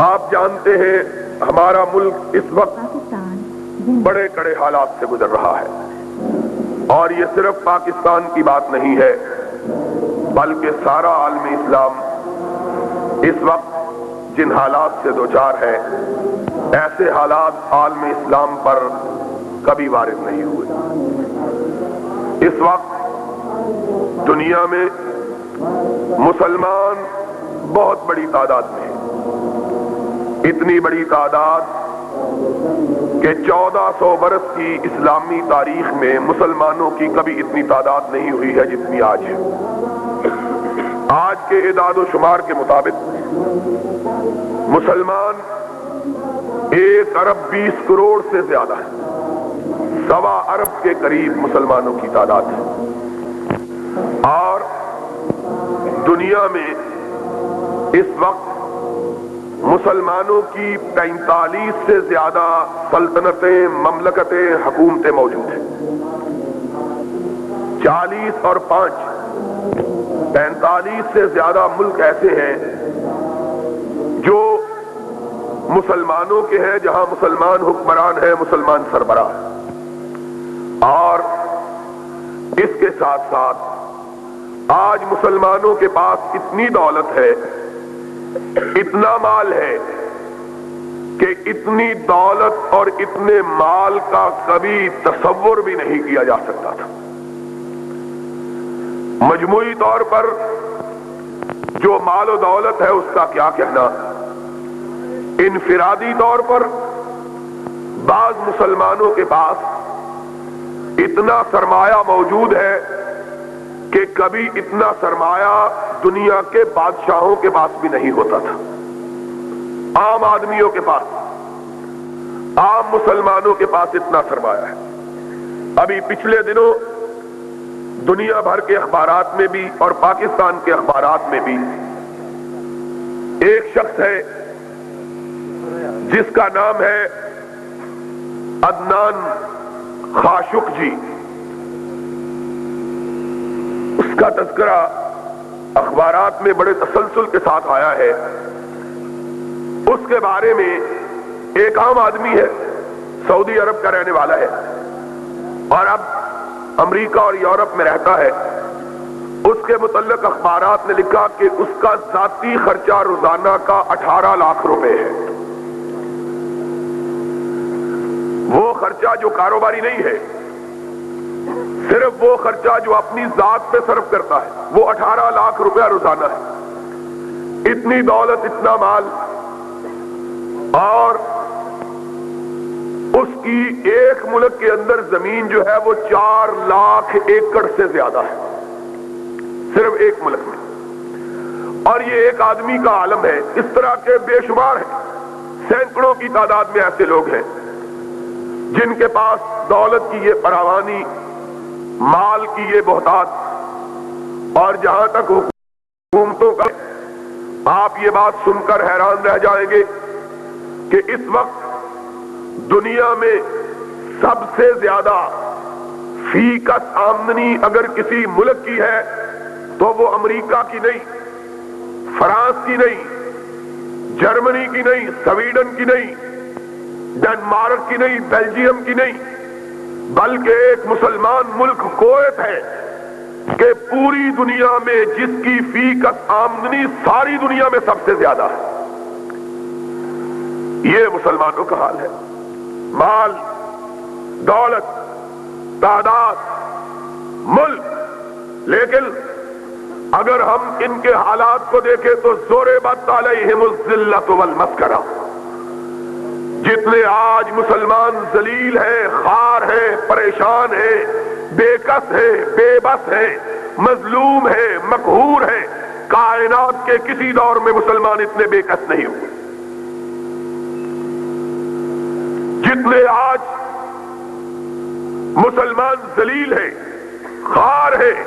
آپ جانتے ہیں ہمارا ملک اس وقت بڑے کڑے حالات سے گزر رہا ہے، اور یہ صرف پاکستان کی بات نہیں ہے بلکہ سارا عالم اسلام اس وقت جن حالات سے دوچار ہے، ایسے حالات عالم اسلام پر کبھی وارد نہیں ہوئے۔ اس وقت دنیا میں مسلمان بہت بڑی تعداد میں ہیں، اتنی بڑی تعداد کہ 1400 برس کی اسلامی تاریخ میں مسلمانوں کی کبھی اتنی تعداد نہیں ہوئی ہے جتنی آج ہے۔ آج کے اعداد و شمار کے مطابق مسلمان 1 ارب 20 کروڑ سے زیادہ ہے، 1.25 ارب کے قریب مسلمانوں کی تعداد ہے، اور دنیا میں اس وقت مسلمانوں کی 45 سے زیادہ سلطنتیں، مملکتیں، حکومتیں موجود ہیں۔ 40 اور 5 45 سے زیادہ ملک ایسے ہیں جو مسلمانوں کے ہیں، جہاں مسلمان حکمران ہیں، مسلمان سربراہ ہیں، اور اس کے ساتھ ساتھ آج مسلمانوں کے پاس اتنی دولت ہے، اتنا مال ہے کہ اتنی دولت اور اتنے مال کا کبھی تصور بھی نہیں کیا جا سکتا تھا۔ مجموعی طور پر جو مال و دولت ہے اس کا کیا کہنا، انفرادی طور پر بعض مسلمانوں کے پاس اتنا سرمایہ موجود ہے کہ کبھی اتنا سرمایہ دنیا کے بادشاہوں کے پاس بھی نہیں ہوتا تھا۔ عام آدمیوں کے پاس، عام مسلمانوں کے پاس اتنا سرمایہ ہے۔ ابھی پچھلے دنوں دنیا بھر کے اخبارات میں بھی اور پاکستان کے اخبارات میں بھی ایک شخص ہے جس کا نام ہے عدنان خاشق جی، اس کا تذکرہ اخبارات میں بڑے تسلسل کے ساتھ آیا ہے۔ اس کے بارے میں ایک عام آدمی ہے، سعودی عرب کا رہنے والا ہے، اور اب امریکہ اور یورپ میں رہتا ہے۔ اس کے متعلق اخبارات نے لکھا کہ اس کا ذاتی خرچہ روزانہ کا 18 لاکھ روپے ہے۔ وہ خرچہ جو کاروباری نہیں ہے، صرف وہ خرچہ جو اپنی ذات پہ صرف کرتا ہے، وہ 18 لاکھ روپیہ روزانہ ہے۔ اتنی دولت، اتنا مال، اور اس کی ایک ملک کے اندر زمین جو ہے وہ 4 لاکھ ایکڑ سے زیادہ ہے، صرف ایک ملک میں۔ اور یہ ایک آدمی کا عالم ہے۔ اس طرح کے بے شمار ہیں، سینکڑوں کی تعداد میں ایسے لوگ ہیں جن کے پاس دولت کی یہ فراوانی، مال کی یہ بہتات، اور جہاں تک حکومتوں کا، آپ یہ بات سن کر حیران رہ جائیں گے کہ اس وقت دنیا میں سب سے زیادہ فی کس آمدنی اگر کسی ملک کی ہے تو وہ امریکہ کی نہیں، فرانس کی نہیں، جرمنی کی نہیں، سویڈن کی نہیں، ڈنمارک کی نہیں، بیلجیم کی نہیں، بلکہ ایک مسلمان ملک کویت ہے کہ پوری دنیا میں جس کی فی کس آمدنی ساری دنیا میں سب سے زیادہ ہے۔ یہ مسلمانوں کا حال ہے۔ مال، دولت، تعداد، ملک، لیکن اگر ہم ان کے حالات کو دیکھیں تو ضربت علیہم الذلۃ والمسکنہ، جتنے آج مسلمان ذلیل ہیں، خوار ہیں، پریشان ہیں، بے کس ہیں، بے بس ہیں، مظلوم ہیں، مقہور ہیں، کائنات کے کسی دور میں مسلمان اتنے بے کس نہیں ہوئے۔ جتنے آج مسلمان ذلیل ہیں، خوار ہیں،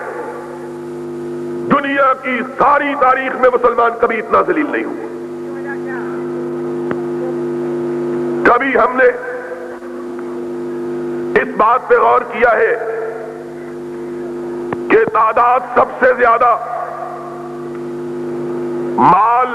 دنیا کی ساری تاریخ میں مسلمان کبھی اتنا ذلیل نہیں ہوئے۔ کبھی ہم نے اس بات پہ غور کیا ہے کہ تعداد سب سے زیادہ مال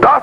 10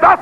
10